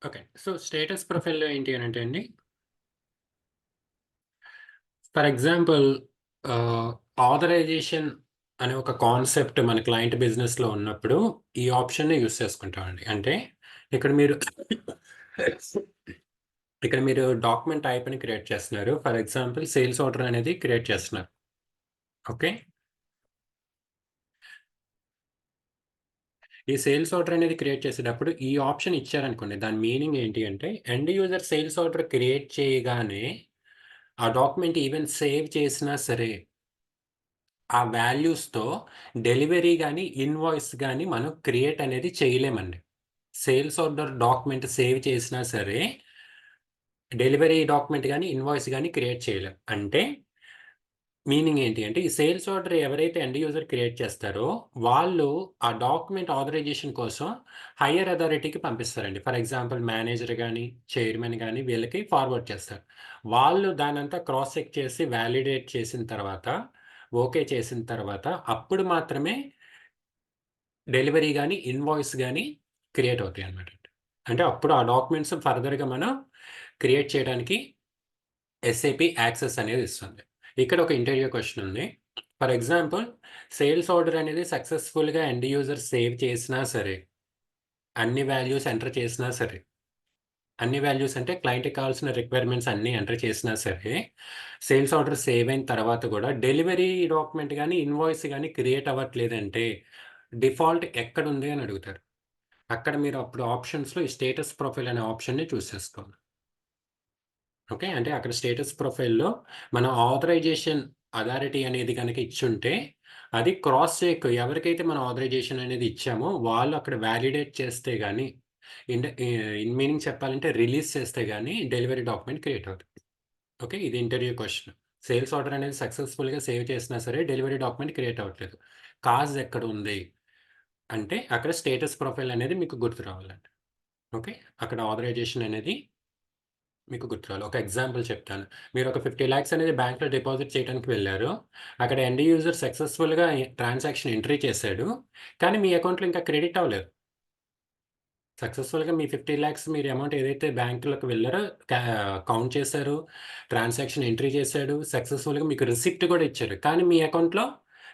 Okay. So, status ప్రొఫైల్‌లో ఏంటి అనంటే అండి, ఫర్ ఎగ్జాంపుల్ ఆహ్, ఆథరైజేషన్ అనే ఒక కాన్సెప్ట్ మన క్లయింట్ బిజినెస్‌లో ఉన్నప్పుడు, ఈ ఆప్షన్‌ని యూజ్ చేసుకుంటామండి. అంటే ఇక్కడ మీరు ఇక్కడ మీరు డాక్యుమెంట్ టైప్‌ని క్రియేట్ చేస్తున్నారు. ఫర్ ఎగ్జాంపుల్ సేల్స్ ఆర్డర్ అనేది క్రియేట్ చేస్తున్నారు. ఓకే. ఈ సేల్స్ ఆర్డర్ అనేది క్రియేట్ చేసేటప్పుడు ఈ ఆప్షన్ ఇచ్చారనుకోండి. దాని మీనింగ్ ఏంటి అంటే, end user sales order create చేయగానే, ఆ డాక్యుమెంట్ ఈవెన్ సేవ్ చేసినా సరే ఆ వాల్యూస్‌తో డెలివరీ గాని, ఇన్వాయిస్ గాని మనం క్రియేట్ అనేది చేయలేమండి. సేల్స్ ఆర్డర్ డాక్యుమెంట్ సేవ్ చేసినా సరే, డెలివరీ డాక్యుమెంట్ గాని, ఇన్వాయిస్ గాని క్రియేట్ చేయలేం. అంటే మీనింగ్ ఏంటి అంటే, ఈ సేల్స్ ఆర్డర్ ఎవరైతే ఎండ్ యూజర్ క్రియేట్ చేస్తారో, వాళ్ళు ఆ డాక్యుమెంట్ ఆథరైజేషన్ కోసం హైయర్ అథారిటీకి పంపిస్తారండి. ఫర్ ఎగ్జాంపుల్ మేనేజర్ గాని, చైర్మన్ గాని వీళ్ళకి ఫార్వర్డ్ చేస్తారు. వాళ్ళు దానంతా క్రాస్ చెక్ చేసి వాలిడేట్ చేసిన తర్వాత, ఓకే చేసిన తర్వాత అప్పుడు మాత్రమే డెలివరీ గాని, ఇన్వాయిస్ గాని క్రియేట్ అవుతాయన్నమాట. అంటే అప్పుడు ఆ డాక్యుమెంట్స్ ఫర్దర్‌గా మనం క్రియేట్ చేయడానికి ఎస్ఏపీ యాక్సెస్ అనేది ఇస్తుంది. ఇక్కడ ఒక ఇంటర్వ్యూ క్వెషన్ ఉంది. ఫర్ ఎగ్జాంపుల్ సేల్స్ ఆర్డర్ అనేది సక్సెస్‌ఫుల్‌గా ఎండ్ యూజర్ సేవ్ చేసినా సరే, అన్ని వాల్యూస్ ఎంటర్ చేసినా సరే, అన్ని వాల్యూస్ అంటే క్లయింట్‌కి కావాల్సిన రిక్వైర్మెంట్స్ అన్నీ ఎంటర్ చేసినా సరే, సేల్స్ ఆర్డర్ సేవ్ అయిన తర్వాత గూడా డెలివరీ డాక్యుమెంట్ గాని, ఇన్వాయిస్ గాని క్రియేట్ అవ్వట్లేదంటే, డిఫాల్ట్ ఎక్కడుంది అని అడుగుతారు. అక్కడ మీరు అప్పుడు ఆప్షన్స్‌లో ఈ స్టేటస్ ప్రొఫైల్ అనే ఆప్షన్‌ని చూస్ చేసుకోవాలి. ఓకే. అంటే అక్కడ స్టేటస్ ప్రొఫైల్‌లో మనం ఆథరైజేషన్ అథారిటీ అనేది గనక ఇచ్చుంటే, అది క్రాస్ చెక్ ఎవరికైతే మనం ఆథరైజేషన్ అనేది ఇచ్చామో, వాళ్ళు అక్కడ వాలిడేట్ చేస్తే గాని, ఇన్ మీనింగ్ చెప్పాలంటే రిలీజ్ చేస్తే గాని డెలివరీ డాక్యుమెంట్ క్రియేట్ అవుతది. ఓకే. ఇది ఇంటర్వ్యూ క్వెషన్. సేల్స్ ఆర్డర్ అనేది సక్సెస్‌ఫుల్‌గా సేవ్ చేసినా సరే, డెలివరీ డాక్యుమెంట్ క్రియేట్ అవ్వట్లేదు. కాజ్ ఎక్కడుంది? అంటే అక్కడ స్టేటస్ ప్రొఫైల్ అనేది మీకు గుర్తు రావాలండి. ఓకే. అక్కడ ఆథరైజేషన్ అనేది మీకు గుర్తురావాలి. ఒక ఎగ్జాంపుల్ చెప్తాను. మీరొక 50,00,000 అనేది బ్యాంక్‌లో డిపాజిట్ చేయడానికి వెళ్లారు. అక్కడ ఎండ్ యూజర్ సక్సెస్‌ఫుల్‌గా ట్రాన్సాక్షన్ ఎంట్రీ చేసాడు. కానీ మీ అకౌంట్‌లో ఇంకా క్రెడిట్ అవ్వలేదు. సక్సెస్‌ఫుల్‌గా మీ 50,00,000 మీరు అమౌంట్ ఏదైతే బ్యాంక్‌లోకి వెళ్లారో కా కౌంట్ చేశారు. ట్రాన్సాక్షన్ ఎంట్రీ చేసాడు. సక్సెస్‌ఫుల్‌గా మీకు రిసిప్ట్ కూడా ఇచ్చారు. కానీ మీ అకౌంట్‌లో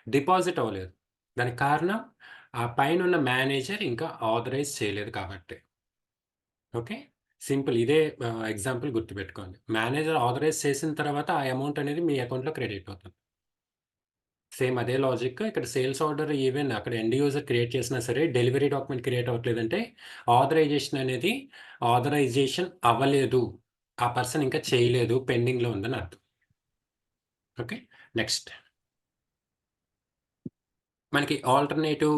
డిపాజిట్ అవ్వలేదు. దానికి కారణం ఆ పైనున్న మేనేజర్ ఇంకా ఆథరైజ్ చేయలేదు కాబట్టి. ఓకే. సింపుల్ ఇదే ఎగ్జాంపుల్ గుర్తుపెట్టుకోండి. మేనేజర్ ఆథరైజ్ చేసిన తర్వాత ఆ అమౌంట్ అనేది మీ అకౌంట్‌లో క్రెడిట్ అవుతుంది. సేమ్ అదే లాజిక్ ఇక్కడ సేల్స్ ఆర్డర్ ఈవెన్ అక్కడ ఎండ్ యూజర్ క్రియేట్ చేసినా సరే డెలివరీ డాక్యుమెంట్ క్రియేట్ అవ్వట్లేదంటే ఆథరైజేషన్ అనేది ఆథరైజేషన్ అవ్వలేదు. ఆ పర్సన్ ఇంకా చేయలేదు. పెండింగ్‌లో ఉందని అర్థం. ఓకే. నెక్స్ట్ మనకి alternative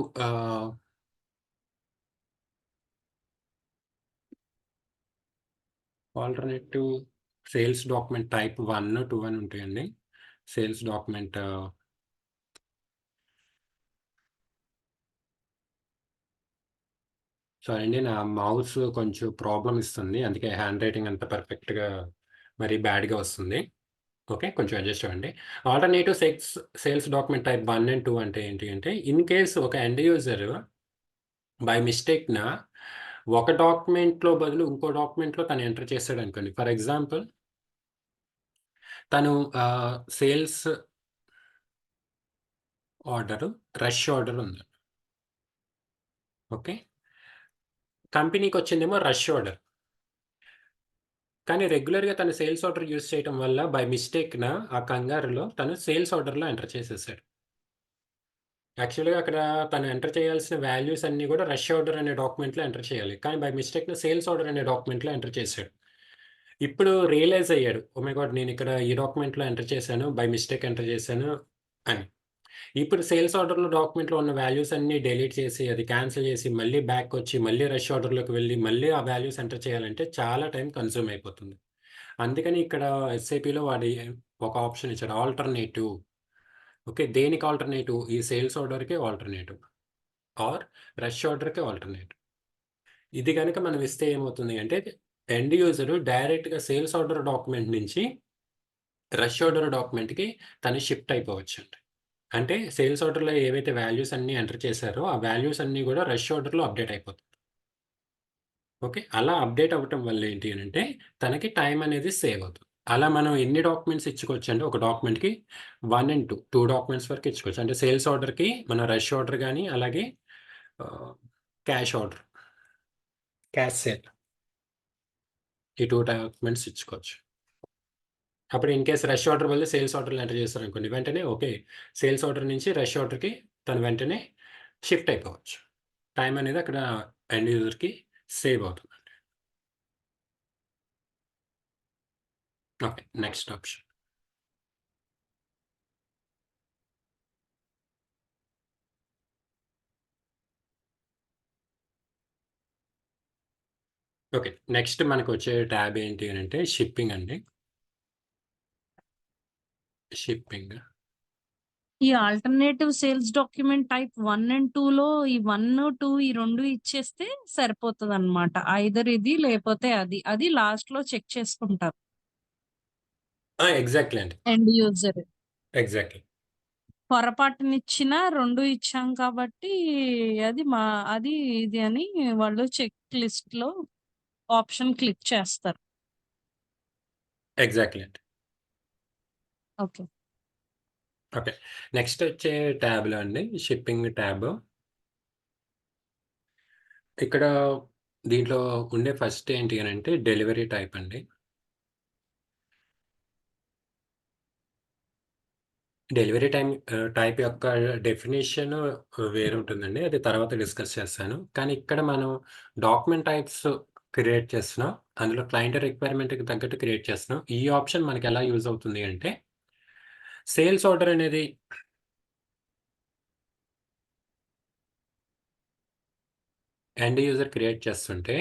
alternative sales document type 1, 2 అని ఉంటాయండి. సేల్స్ డాక్యుమెంట్ సారీ అండి. నా మౌస్ కొంచెం ప్రాబ్లమ్ ఇస్తుంది. అందుకే హ్యాండ్ రైటింగ్ అంత పర్ఫెక్ట్‌గా మరి బ్యాడ్‌గా వస్తుంది. ఓకే. కొంచెం అడ్జస్ట్ అవ్వండి. Alternative sales document type 1 and 2 అంటే ఏంటి అంటే, ఇన్ కేస్ ఒక ఎండ్ యూజర్ బై మిస్టేక్‌న ఒక డాక్యుమెంట్‌లో బదులు ఇంకో డాక్యుమెంట్‌లో తను ఎంటర్ చేసాడనుకోండి. ఫర్ ఎగ్జాంపుల్ తను సేల్స్ ఆర్డర్, రష్ ఆర్డర్ ఉంది. ఓకే. కంపెనీకొచ్చిందేమో రష్ ఆర్డర్. కానీ రెగ్యులర్‌గా తను సేల్స్ ఆర్డర్ యూజ్ చేయటం వల్ల బై మిస్టేక్‌న ఆ కంగారులో తను సేల్స్ ఆర్డర్‌లో ఎంటర్ చేసేసాడు. యాక్చువల్‌గా అక్కడ తను ఎంటర్ చేయాల్సిన వాల్యూస్ అన్నీ గూడా రష్ ఆర్డర్ అనే డాక్యుమెంట్‌లో ఎంటర్ చేయాలి. కానీ బై మిస్టేక్‌న సేల్స్ ఆర్డర్ అనే డాక్యుమెంట్‌లో ఎంటర్ చేసాడు. ఇప్పుడు రియలైజ్ అయ్యాడు. Oh my God! నేనిక్కడ ఈ డాక్యుమెంట్‌లో ఎంటర్ చేశాను. బై మిస్టేక్ ఎంటర్ చేశాను అని. ఇప్పుడు సేల్స్ ఆర్డర్‌లో డాక్యుమెంట్‌లో ఉన్న వాల్యూస్ అన్నీ డిలీట్ చేసి, అది క్యాన్సెల్ చేసి, మళ్ళీ బ్యాక్‌కొచ్చి, మళ్ళీ రష్ ఆర్డర్‌లోకి వెళ్లి, మళ్ళీ ఆ వాల్యూస్ ఎంటర్ చేయాలంటే చాలా టైం కన్జ్యూమ్ అయిపోతుంది. అందుకని ఇక్కడ ఎస్ఏపీలో వాడి ఒక ఆప్షన్ ఇచ్చాడు. ఆల్టర్‌నేటివ్. ఓకే. దేనికి ఆల్టర్‌నేటివ్? ఈ సేల్స్ ఆర్డర్‌కి ఆల్టర్‌నేటివ్ ఆర్ రష్ ఆర్డర్‌కి ఆల్టర్‌నేటివ్. ఇది గనక మనం ఇస్తే ఏమవుతుంది అంటే, ఎండ్ యూజర్ డైరెక్ట్‌గా సేల్స్ ఆర్డర్ డాక్యుమెంట్ నుంచి రష్ ఆర్డర్ డాక్యుమెంట్‌కి తను షిఫ్ట్ అయిపోవచ్చండి. అంటే సేల్స్ ఆర్డర్‌లో ఏవైతే వాల్యూస్ అన్నీ ఎంటర్ చేశారో, ఆ వాల్యూస్ అన్నీ గూడా రష్ ఆర్డర్‌లో అప్‌డేట్ అయిపోతాయి. ఓకే. అలా అప్‌డేట్ అవ్వటం వల్ల ఏంటి అనంటే, తనకి టైం అనేది సేవ్ అవుతుంది. అలా మనం ఎన్ని డాక్యుమెంట్స్ ఇచ్చుకోవచ్చంటే, ఒక డాక్యుమెంట్‌కి 1 అండ్ 2 డాక్యుమెంట్స్ వరకు ఇచ్చుకోవచ్చు. అంటే సేల్స్ ఆర్డర్‌కి మన రష్ ఆర్డర్ గాని, అలాగే ఆహ్, క్యాష్ ఆర్డర్, క్యాష్ సేల్ ఈ 2 డాక్యుమెంట్స్ ఇచ్చుకోవచ్చు. అప్పుడు ఇన్ కేస్ రష్ ఆర్డర్ వల్ల సేల్స్ ఆర్డర్‌లో ఎంటర్ చేశారనుకోండి, వెంటనే ఓకే. సేల్స్ ఆర్డర్ నుంచి రష్ ఆర్డర్‌కి తను వెంటనే షిఫ్ట్ అయిపోవచ్చు. టైం అనేది అక్కడ ఎండ్ యూజర్‌కి సేవ్ అవుతుంది. Okay. Next option. Okay. Next మనకొచ్చే ట్యాబ్ ఏంటి అనంటే షిప్పింగ్ అండి. షిప్పింగ్. ఈ alternative sales document type 1 and 2లో ఈ 1, 2 ఈ 2 ఇచ్చేస్తే సరిపోతదనమాట. ఐదర్ ఇది లేపోతే అది. అది లాస్ట్‌లో చెక్ చేసుకుంటారు ఎగ్జాక్ట్‌లీ అండి. End user. ఎగ్జాక్ట్‌లీ. పొరపాటునిచ్చిన 2 ఇచ్చాం కాబట్టి అది ఇది అని వాళ్ళు చెక్ లిస్ట్‌లో ఆప్షన్ క్లిక్ చేస్తారు. ఎగ్జాక్ట్‌లీ అండి. ఓకే. ఓకే. నెక్స్ట్ వచ్చే ట్యాబ్‌లో అండి షిప్పింగ్ ట్యాబ్. ఇక్కడ దీంట్లో ఉండే ఫస్ట్ ఏంటి అనంటే డెలివరీ టైప్ అండి. డెలివరీ టైప్ యొక్క డెఫినిషన్ వేరుంటుందండి. అది తర్వాత డిస్కస్ చేస్తాను. కానీ ఇక్కడ మనం డాక్యుమెంట్ టైప్స్ క్రియేట్ చేస్తున్నాం. అందులో క్లయింట్ రిక్వైర్మెంట్‌కి తగ్గట్టు క్రియేట్ చేస్తున్నాం. ఈ ఆప్షన్ మనకెలా యూజ్ అవుతుంది అంటే, సేల్స్ ఆర్డర్ అనేది ఎండ్ యూజర్ క్రియేట్ చేస్తుంటే,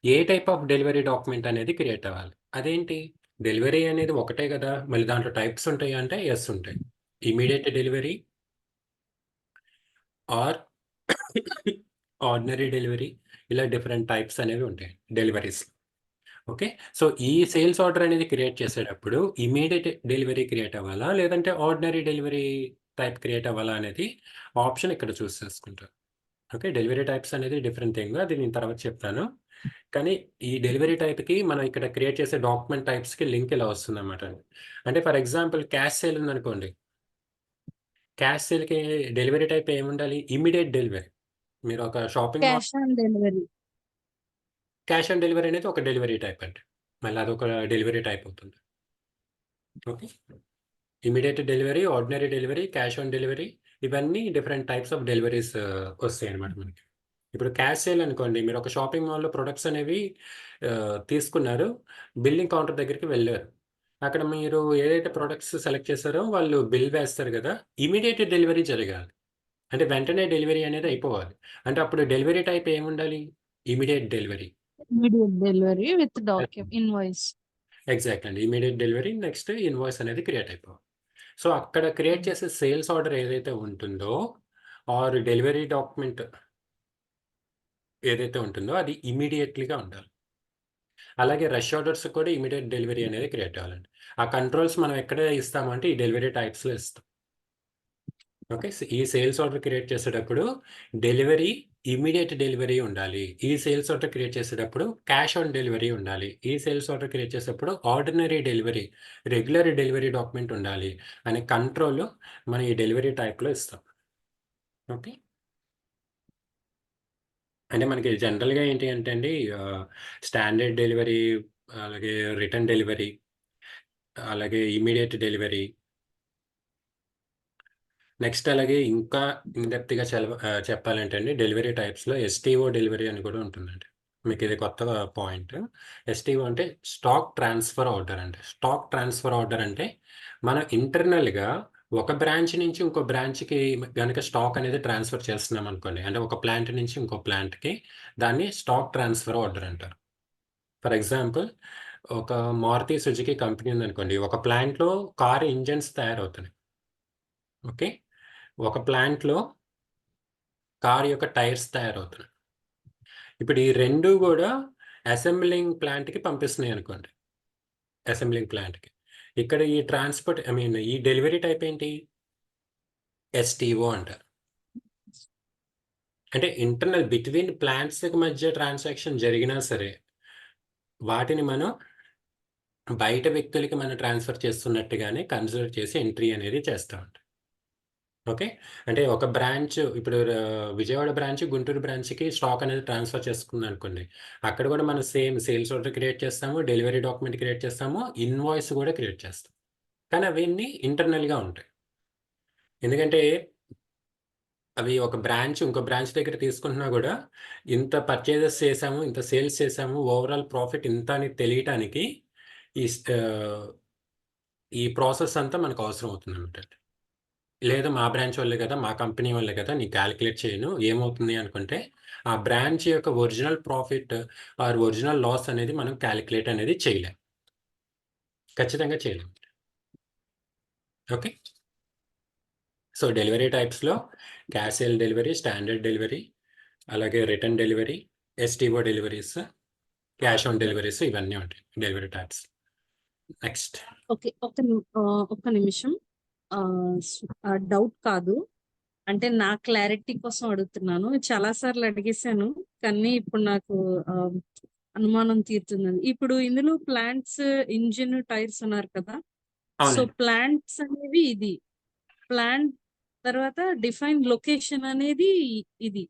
ఏ టైప్ ఆఫ్ డెలివరీ డాక్యుమెంట్ అనేది క్రియేట్ అవ్వాలి. అదేంటి? డెలివరీ అనేది ఒకటే గదా! మళ్ళీ దాంట్లో టైప్స్ ఉంటాయా అంటే, యెస్ ఉంటాయి. Immediate delivery are ordinary delivery ఇలా డిఫరెంట్ టైప్స్ అనేవి ఉంటాయి డెలివరీస్. ఓకే. సో, ఈ సేల్స్ ఆర్డర్ అనేది క్రియేట్ చేసేటప్పుడు ఇమ్మీడియేట్ డెలివరీ క్రియేట్ అవ్వాలా? లేదంటే ఆర్డినరీ డెలివరీ టైప్ క్రియేట్ అవ్వాలా అనేది ఆప్షన్ ఇక్కడ చూస్ చేసుకుంటారు. ఓకే. డెలివరీ టైప్స్ అనేది డిఫరెంట్ థింగ్. అది నేను తర్వాత చెప్తాను. కానీ ఈ డెలివరీ టైప్‌కి మనం ఇక్కడ క్రియేట్ చేసే డాక్యుమెంట్ టైప్స్‌కి లింక్ ఇలా వస్తుందన్నమాట. అంటే ఫర్ ఎగ్జాంపుల్ క్యాష్ సేల్ ఉందనుకోండి. క్యాష్ సేల్‌కి డెలివరీ టైప్ ఏముండాలి? Immediate delivery. మీరు ఒక shopping mall cash on delivery. Cash on delivery అనేది ఒక డెలివరీ టైప్ అండి. మళ్ళీ అదొక డెలివరీ టైప్ అవుతుంది. Okay. Immediate delivery, ordinary delivery, cash on delivery ఇవన్నీ డిఫరెంట్ టైప్స్ ఆఫ్ డెలివరీస్ వస్తాయన్నమాట మనకి. ఇప్పుడు క్యాష్ సేల్ అనుకోండి. మీరు ఒక షాపింగ్ మాల్‌లో ప్రొడక్ట్స్ అనేవి తీసుకున్నారు. బిల్లింగ్ కౌంటర్ దగ్గరికి వెళ్లారు. అక్కడ మీరు ఏదైతే ప్రొడక్ట్స్ సెలెక్ట్ చేసారో వాళ్ళు బిల్ వేస్తారు గదా! ఇమ్మీడియేట్ డెలివరీ జరగాలి. అంటే వెంటనే డెలివరీ అనేది అయిపోవాలి. అంటే అప్పుడు డెలివరీ టైప్ ఏముండాలి? Immediate delivery. Immediate delivery with invoice. Exact అండి. ఇమ్మీడియేట్ డెలివరీ నెక్స్ట్ ఇన్వాయిస్ అనేది క్రియేట్ అయిపోవాలి. సో, అక్కడ క్రియేట్ చేసే సేల్స్ ఆర్డర్ ఏదైతే ఉంటుందో ఆర్ డెలివరీ డాక్యుమెంట్ ఏదైతే ఉంటుందో అది ఇమ్మీడియేట్‌లీగా ఉండాలి. అలాగే రష్ ఆర్డర్స్ కూడా ఇమ్మీడియేట్ డెలివరీ అనేది క్రియేట్ అవ్వాలండి. ఆ కంట్రోల్స్ మనం ఎక్కడ ఇస్తామంటే ఈ డెలివరీ టైప్స్‌లో ఇస్తాం. ఓకే. ఈ సేల్స్ ఆర్డర్ క్రియేట్ చేసేటప్పుడు డెలివరీ ఇమ్మీడియేట్ డెలివరీ ఉండాలి. ఈ సేల్స్ ఆర్డర్ క్రియేట్ చేసేటప్పుడు క్యాష్ ఆన్ డెలివరీ ఉండాలి. ఈ సేల్స్ ఆర్డర్ క్రియేట్ చేసేటప్పుడు ordinary delivery, regular delivery document ఉండాలి అనే కంట్రోల్ మనం ఈ డెలివరీ టైప్‌లో ఇస్తాం. ఓకే. అంటే మనకి జనరల్‌గా ఏంటి అంటే అండి స్టాండర్డ్ డెలివరీ, అలాగే రిటర్న్ డెలివరీ, అలాగే ఇమ్మీడియేట్ డెలివరీ, నెక్స్ట్ అలాగే ఇంకా ఇన్ డెప్త్‌గా చెప్పాలంటే అండి డెలివరీ టైప్స్‌లో ఎస్‌టీఓ డెలివరీ అని కూడా ఉంటుందండి. మీకిది కొత్త పాయింట్. ఎస్‌టీఓ అంటే స్టాక్ ట్రాన్స్‌ఫర్ ఆర్డర్ అండి. స్టాక్ ట్రాన్స్‌ఫర్ ఆర్డర్ అంటే మనం ఇంటర్నల్‌గా ఒక బ్రాంచ్ నుంచి ఇంకో బ్రాంచ్‌కి గనక స్టాక్ అనేది ట్రాన్స్‌ఫర్ చేస్తున్నామనుకోండి. అంటే ఒక ప్లాంట్ నుంచి ఇంకో ప్లాంట్‌కి దాన్ని స్టాక్ ట్రాన్స్‌ఫర్ ఆర్డర్ అంటారు. ఫర్ ఎగ్జాంపుల్ ఒక మారుతి సుజుకి కంపెనీ ఉందనుకోండి. ఒక ప్లాంట్‌లో కార్ ఇంజిన్స్ తయారవుతున్నాయి. ఓకే. ఒక ప్లాంట్‌లో కార్ యొక్క టైర్స్ తయారవుతున్నాయి. ఇప్పుడు ఈ 2 గూడా అసెంబ్లింగ్ ప్లాంట్‌కి పంపిస్తున్నాయనుకోండి. అసెంబ్లింగ్ ప్లాంట్‌కి. ఇక్కడ ఈ ట్రాన్స్‌పోర్ట్ ఐ మీన్ ఈ డెలివరీ టైప్ ఏంటి? ఎస్‌టీఓ అంటారు. అంటే ఇంటర్నల్ బిట్వీన్ ప్లాంట్స్‌కి మధ్య ట్రాన్సాక్షన్ జరిగినా సరే, వాటిని మనం బయట వ్యక్తులకి మనం ట్రాన్స్‌ఫర్ చేస్తున్నట్టుగానే కన్సిడర్ చేసి ఎంట్రీ అనేది చేస్తామండి. ఓకే. అంటే ఒక బ్రాంచ్ ఇప్పుడు విజయవాడ బ్రాంచ్ గుంటూరు బ్రాంచ్‌కి స్టాక్ అనేది ట్రాన్స్‌ఫర్ చేసుకుందనుకోండి. అక్కడ కూడా మనం సేమ్ సేల్స్ ఆర్డర్ క్రియేట్ చేస్తాము, డెలివరీ డాక్యుమెంట్ క్రియేట్ చేస్తాము, ఇన్వాయిస్ కూడా క్రియేట్ చేస్తాం. కానీ అవన్నీ ఇంటర్నల్‌గా ఉంటాయి. ఎందుకంటే అవి ఒక బ్రాంచ్ ఇంకో బ్రాంచ్ దగ్గర తీసుకుంటున్నా గూడా, ఇంత పర్చేజెస్ చేశాము, ఇంత సేల్స్ చేశాము, ఓవరాల్ ప్రాఫిట్ ఇంత అని తెలియటానికి ఈ స్ ఆహ్, ఈ ప్రాసెస్ అంతా మనకు అవసరం అవుతుందనమాట. లేదు మా బ్రాంచ్ వాళ్ళే కదా! మా కంపెనీ వాళ్ళే కదా! నేను కాలిక్యులేట్ చేయను. ఏమవుతుంది అనుకుంటే, ఆ బ్రాంచ్ యొక్క original profit or original loss అనేది మనం కాలిక్యులేట్ అనేది చేయలేం. ఖచ్చితంగా చేయలేం. ఓకే. సో, డెలివరీ టైప్స్‌లో cash sale delivery, standard delivery, అలాగే return delivery, STO deliveries, cash on deliveries ఇవన్నీ ఉంటాయి డెలివరీ టైప్స్. నెక్స్ట్. ఓకే. ఒక్క నిమిషం. డౌట్ కాదు. అంటే నా క్లారిటీ కోసం అడుగుతున్నాను. చాలా సార్లు అడిగేశాను. కానీ ఇప్పుడు నాకు ఆహ్, అనుమానం తీరుతుందని. ఇప్పుడు ఇందులో ప్లాంట్స్, ఇంజిన్, టైర్స్ అన్నారు కదా! సో, అవునండి. ప్లాంట్స్ అనేవి ఇది. ప్లాంట్ తర్వాత డిఫైన్ లొకేషన్ అనేది ఇది.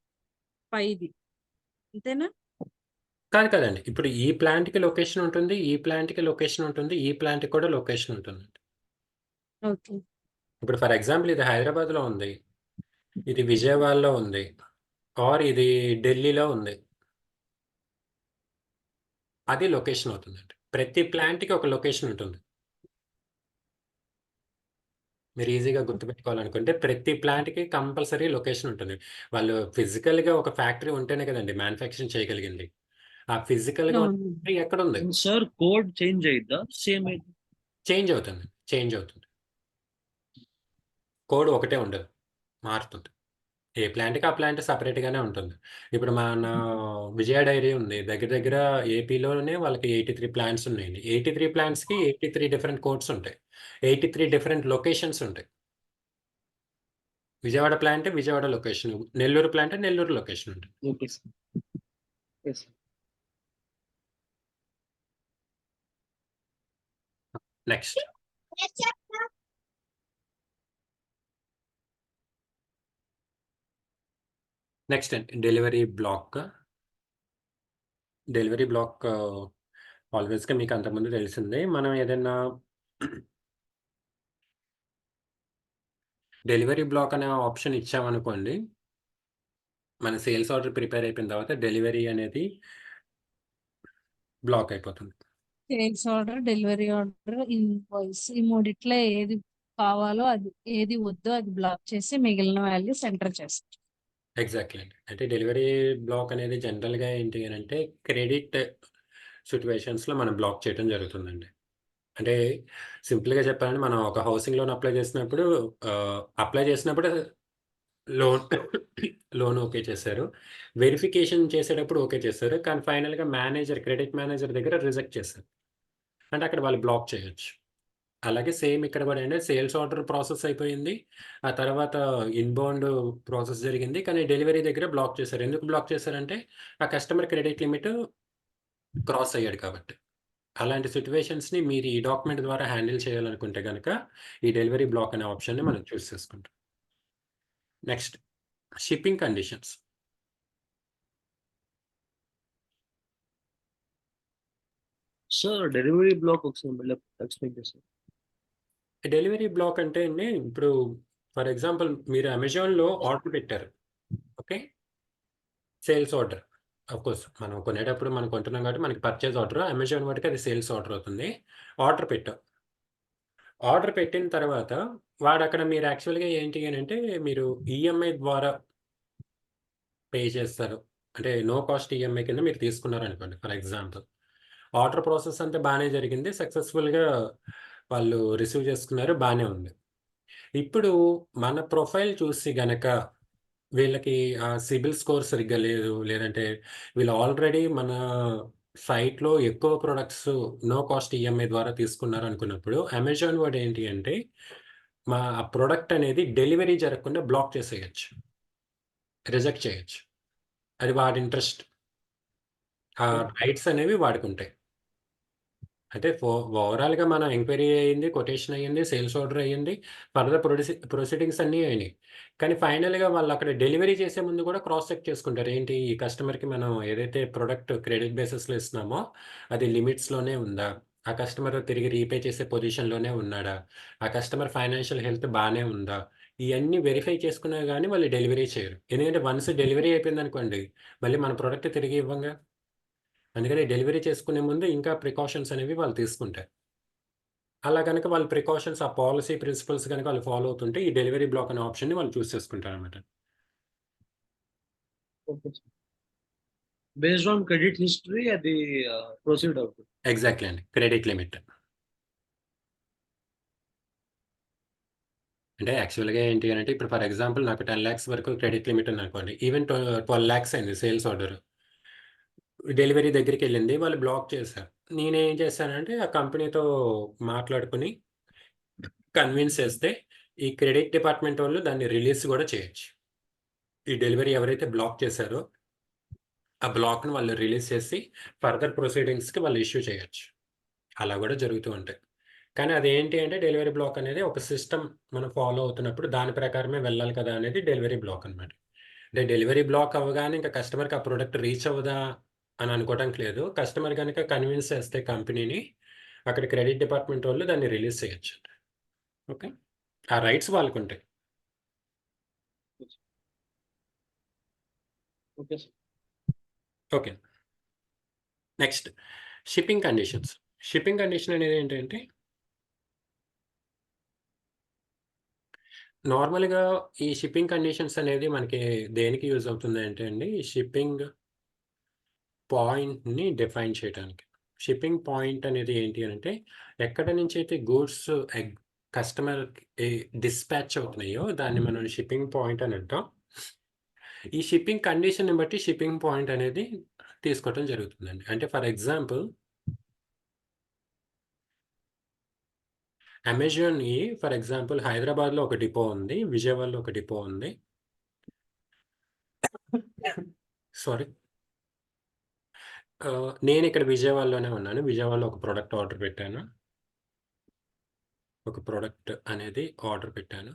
పైది. అంతేనా? కాదండి. ఇప్పుడు ఈ ప్లాంట్‌కి లొకేషన్ ఉంటుంది. ఈ ప్లాంట్‌కి లొకేషన్ ఉంటుంది. ఈ ప్లాంట్‌కి కూడా లొకేషన్ ఉంటుందండి. ఓకే. ఇప్పుడు ఫర్ ఎగ్జాంపుల్ ఇది హైదరాబాద్‌లో ఉంది. ఇది విజయవాడలో ఉంది. ఆర్ ఇది ఢిల్లీలో ఉంది. అది లొకేషన్ అవుతుందండి. ప్రతి ప్లాంట్‌కి ఒక లొకేషన్ ఉంటుంది. మీరు ఈజీగా గుర్తుపెట్టుకోవాలనుకుంటే ప్రతి ప్లాంట్‌కి కంపల్సరీ లొకేషన్ ఉంటుంది. వాళ్ళు ఫిజికల్‌గా ఒక ఫ్యాక్టరీ ఉంటేనే కదండీ మ్యానుఫ్యాక్చరింగ్ చేయగలిగింది. ఆ ఫిజికల్‌గా ఉన్న అవును. ఫ్యాక్టరీ ఎక్కడుంది? సార్ కోడ్ చేంజ్ అయిద్దా? సేమ్ అయిద్దా? చేంజ్ అవుతుంది. చేంజ్ అవుతుంది. కోడ్ ఒకటే ఉండదు. మారుతుంది. ఏ ప్లాంట్‌కి ఆ ప్లాంట్ సెపరేట్‌గానే ఉంటుంది. ఇప్పుడు మన విజయ డైరీ ఉంది. దగ్గర దగ్గర ఏపీలోనే వాళ్ళకి 83 ప్లాంట్స్ ఉన్నాయండి. 83 ప్లాంట్స్‌కి 83 డిఫరెంట్ కోడ్స్ ఉంటాయి. 83 డిఫరెంట్ లొకేషన్స్ ఉంటాయి. Vijayawada plant Vijayawada location. Nellore plant Nellore location ఉంటుంది. Okay sir. Yes. Next. Next అండి డెలివరీ బ్లాక్. డెలివరీ బ్లాక్ ఆల్వేస్‌గా మీకు అంతకుముందు తెలిసిందే. మనం ఏదైనా డెలివరీ బ్లాక్ అనే ఆప్షన్ ఇచ్చామనుకోండి. మన సేల్స్ ఆర్డర్ ప్రిపేర్ అయిపోయిన తర్వాత డెలివరీ అనేది బ్లాక్ అయిపోతుంది. Sales order, delivery order, invoice ఈ మూడిట్లో ఏది కావాలో అది, ఏది వద్దో అది బ్లాక్ చేసి మిగిలిన వాల్యూస్ ఎంటర్ చేస్తాం. ఎగ్జాక్ట్‌లీ అండి. అంటే డెలివరీ బ్లాక్ అనేది జనరల్‌గా ఏంటి అనంటే క్రెడిట్ సిట్యుయేషన్స్‌లో మనం బ్లాక్ చేయడం జరుగుతుందండి. అంటే సింపుల్‌గా చెప్పాలంటే మనం ఒక హౌసింగ్ లోన్ అప్లై చేసినప్పుడు లోన్ లోన్ ఓకే చేశారు. వెరిఫికేషన్ చేసేటప్పుడు ఓకే చేశారు. కానీ ఫైనల్‌గా క్రెడిట్ మేనేజర్ దగ్గర రిజెక్ట్ చేశారు. అంటే అక్కడ వాళ్ళు బ్లాక్ చేయొచ్చు. అలాగే సేమ్ ఇక్కడ కూడా అండి సేల్స్ ఆర్డర్ ప్రాసెస్ అయిపోయింది. ఆ తర్వాత ఇన్‌బౌండ్ ప్రాసెస్ జరిగింది. కానీ డెలివరీ దగ్గర బ్లాక్ చేశారు. ఎందుకు బ్లాక్ చేశారంటే ఆ కస్టమర్ క్రెడిట్ లిమిట్ క్రాస్ అయ్యాడు కాబట్టి. అలాంటి సిట్యుయేషన్స్‌ని మీరు ఈ డాక్యుమెంట్ ద్వారా హ్యాండిల్ చేయాలనుకుంటే గనక ఈ డెలివరీ బ్లాక్ అనే ఆప్షన్‌ని మనం చూస్ చేసుకుంటాం. Next shipping conditions. Sir delivery block ఒకసారి మళ్ళీ ఎక్స్‌ప్లెయిన్ చేస్తారా? డెలివరీ బ్లాక్ అంటే అండి ఇప్పుడు ఫర్ ఎగ్జాంపుల్ మీరు అమెజాన్‌లో ఆర్డర్ పెట్టారు. ఓకే. Sales order. ఆఫ్‌కోర్స్ మనం కొనేటప్పుడు మనం కొంటున్నాం కాబట్టి మనకి పర్చేజ్ ఆర్డర్. అమెజాన్ వాటికి అది సేల్స్ ఆర్డర్ అవుతుంది. ఆర్డర్ పెట్టాం. ఆర్డర్ పెట్టిన తర్వాత వాడక్కడ మీరు యాక్చువల్‌గా ఏంటి అనంటే మీరు ఈఎంఐ ద్వారా పే చేస్తారు. అంటే నో కాస్ట్ ఈఎంఐ కింద మీరు తీసుకున్నారనుకోండి ఫర్ ఎగ్జాంపుల్. ఆర్డర్ ప్రాసెస్ అంతా బానే జరిగింది. సక్సెస్‌ఫుల్‌గా వాళ్ళు రిసీవ్ చేసుకున్నారు. బానే ఉంది. ఇప్పుడు మన ప్రొఫైల్ చూసి గనక వీళ్ళకి సిబిల్ స్కోర్ సరిగ్గా లేదు. లేదంటే వీళ్ళు ఆల్రెడీ మన సైట్‌లో ఎక్కువ ప్రొడక్ట్స్ నో కాస్ట్ ఈఎంఐ ద్వారా తీసుకున్నారనుకున్నప్పుడు అమెజాన్ వాడు ఏంటి అంటే ఆ ప్రొడక్ట్ అనేది డెలివరీ జరగకుండా బ్లాక్ చేసేయొచ్చు. రిజెక్ట్ చేయొచ్చు. అది వాడి ఇంట్రెస్ట్. ఆ రైట్స్ అనేవి వాడికుంటాయి. అంటే ఓవరాల్‌గా మనం ఎంక్వైరీ అయింది, కొటేషన్ అయ్యింది, సేల్స్ ఆర్డర్ అయ్యింది, ఫర్దర్ ప్రొసీడింగ్స్ అన్నీ అయినాయి. కానీ ఫైనల్‌గా వాళ్ళక్కడ డెలివరీ చేసే ముందు కూడా క్రాస్ చెక్ చేసుకుంటారు. ఏంటి ఈ కస్టమర్‌కి మనం ఏదైతే ప్రొడక్ట్ క్రెడిట్ బేసిస్‌లో ఇస్తున్నామో అది లిమిట్స్‌లోనే ఉందా? ఆ కస్టమర్ తిరిగి రీపే చేసే పొజిషన్‌లోనే ఉన్నాడా? ఆ కస్టమర్ ఫైనాన్షియల్ హెల్త్ బానే ఉందా? ఇయన్నీ వెరిఫై చేసుకున్నా గాని వాళ్ళు డెలివరీ చేయరు. ఎందుకంటే వన్స్ డెలివరీ అయిపోయిందనుకోండి, మళ్ళీ మన ప్రొడక్ట్ తిరిగి ఇవ్వంగా. అందుకని డెలివరీ చేసుకునే ముందు ఇంకా ప్రికాషన్స్ అనేవి వాళ్ళు తీసుకుంటారు. అలా గనక వాళ్ళు ప్రికాషన్స్ ఆ పాలిసీ ప్రిన్సిపల్స్ గనక వాళ్ళు ఫాలో అవుతుంటే ఈ డెలివరీ బ్లాక్ అనే ఆప్షన్‌ని వాళ్ళు చూజ్ చేసుకుంటారనమాట. Okay sir. Based on credit history అది ప్రొసీడ్ అవుతుంది. ఎగ్జాక్ట్‌లీ అండి. Credit limit. అంటే యాక్చువల్‌గా ఏంటి అనంటే ఇప్పుడు ఫర్ ఎగ్జాంపుల్ నాకు 10,00,000 వరకు క్రెడిట్ లిమిట్ ఉందనుకోండి. ఈవెన్ 12,00,000 అయింది సేల్స్ ఆర్డర్. డెలివరీ దగ్గరికెళ్ళింది. వాళ్ళు బ్లాక్ చేశారు. నేనేం చేశానంటే ఆ కంపెనీతో మాట్లాడుకొని కన్విన్స్ చేస్తే ఈ క్రెడిట్ డిపార్ట్‌మెంట్ వోళ్ళు దాన్ని రిలీజ్ గూడా చేయొచ్చు. ఈ డెలివరీ ఎవరైతే బ్లాక్ చేశారో ఆ బ్లాక్‌ని వాళ్ళు రిలీజ్ చేసి ఫర్దర్ ప్రొసీడింగ్స్‌కి వాళ్ళు ఇష్యూ చేయొచ్చు. అలా గూడా జరుగుతూ ఉంటాయి. కానీ అదేంటి అంటే డెలివరీ బ్లాక్ అనేది ఒక సిస్టమ్ మనం ఫాలో అవుతున్నప్పుడు దాని ప్రకారమే వెళ్ళాలి కదా! అనేది డెలివరీ బ్లాక్ అనమాట. అంటే డెలివరీ బ్లాక్ అవ్వగానే ఇంక కస్టమర్‌కి ఆ ప్రొడక్ట్ రీచ్ అవ్వదా అని అనుకోవడానికి లేదు. కస్టమర్ గనక కన్విన్స్ చేస్తే కంపెనీని అక్కడ క్రెడిట్ డిపార్ట్‌మెంట్ వోళ్ళు దాన్ని రిలీజ్ చేయొచ్చు. ఓకే. ఆ రైట్స్ వాళ్ళకుంటాయి. Okay sir. Okay. Next shipping conditions. Shipping condition అనేది ఏంటంటే నార్మల్‌గా ఈ షిప్పింగ్ కండిషన్స్ అనేది మనకి దేనికి యూజ్ అవుతుంది అంటే అండి, షిప్పింగ్ పాయింట్‌ని డిఫైన్ చేయటానికి. షిప్పింగ్ పాయింట్ అనేది ఏంటి అనంటే, ఎక్కడి నుంచైతే గూడ్స్ కస్టమర్‌కి డిస్పాచ్ అవుతున్నాయో దాన్ని మనం షిప్పింగ్ పాయింట్ అని అంటాం. ఈ షిప్పింగ్ కండిషన్‌ని బట్టి షిప్పింగ్ పాయింట్ అనేది తీసుకోవటం జరుగుతుందండి. అంటే ఫర్ ఎగ్జాంపుల్ అమెజాన్‌యి ఫర్ ఎగ్జాంపుల్ హైదరాబాద్‌లో ఒక డిపో ఉంది. విజయవాడలో ఒక డిపో ఉంది. సారీ. నేనిక్కడ విజయవాడలోనే ఉన్నాను. విజయవాడలో ఒక ప్రొడక్ట్ ఆర్డర్ పెట్టాను. ఒక ప్రొడక్ట్ అనేది ఆర్డర్ పెట్టాను.